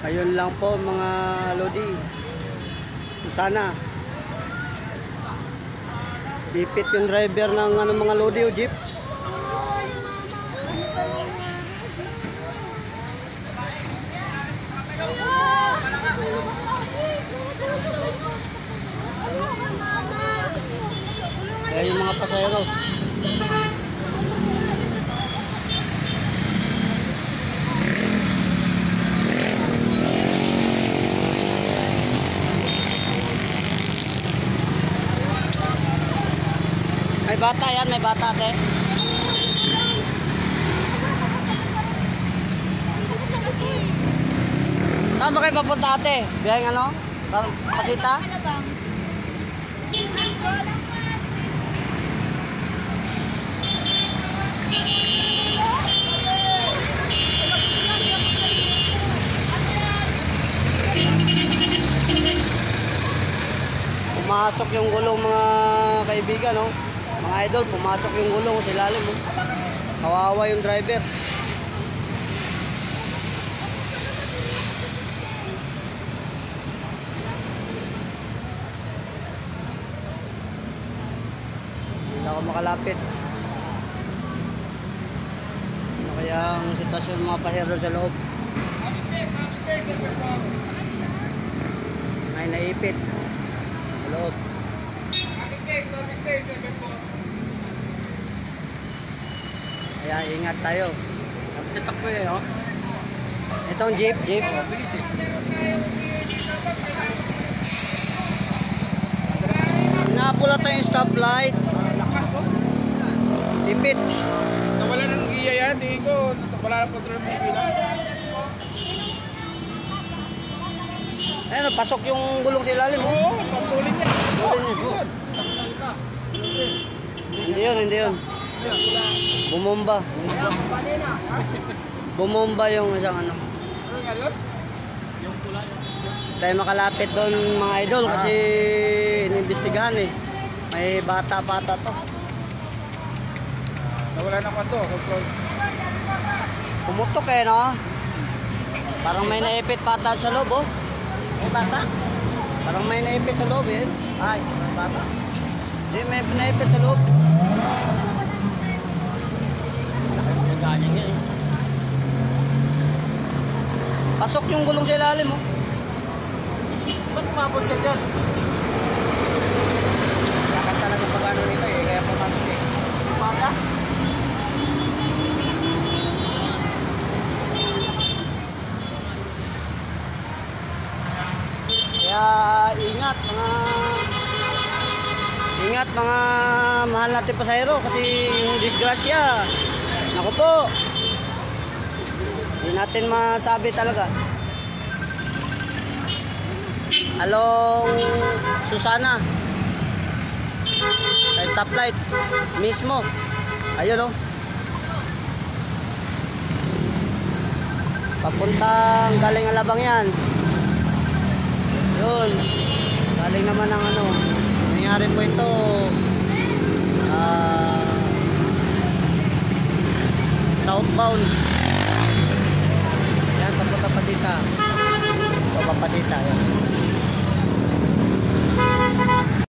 Ayun lang po mga lodi. Sana ipit yung driver ng mga lodi o jeep. Ayan yung mga pasahero. May bata yan, may bata ate. Saan ba kayo papunta ate? Biyang ano? Pasita? Pumasok yung gulong mga kaibigan, no? Mga idol, pumasok yung gulong sa ilalim, no? Kawawa yung driver. Hindi ako makalapit. Ano kaya ang sitwasyon ng mga pasahero sa loob? May naipit sa loob. Kaya ingat tayo. Sa takbo eh, no? Itong jeep. Napula tayong stoplight. Lakas, oh. Tipid. Nawala ng giya yan. Tingin ko, wala ng control ng pila. Ayun, pasok yung gulong sa ilalim. Oo, pagtulin niya. Hindi yun. Bumomba yung isang ano. Tayo makalapit doon mga idol kasi inimbestigahan eh. May bata-bata to. Nawala ng control. Pumutok eh, no? Parang may naipit pata sa loob, oh. May bata? Parang may naipit sa loob, eh. Ay, may bata. Hindi, may naipit sa loob. Pasok yung gulong sa ilalim, oh. Ba't umabot siya dyan? Lakas talaga pag-ano nito eh, kaya pumasok eh. Bata? Kaya ingat mga mahal natin pasahero kasi yung disgrasya, naku po, hindi natin masabi talaga. Along Susana sa stoplight mismo, ayun, oh, papuntang galing Alabang yan. Yun, galing naman ng ano, nangyari po ito southbound. Yan, papunta Pasita. Papasita yan.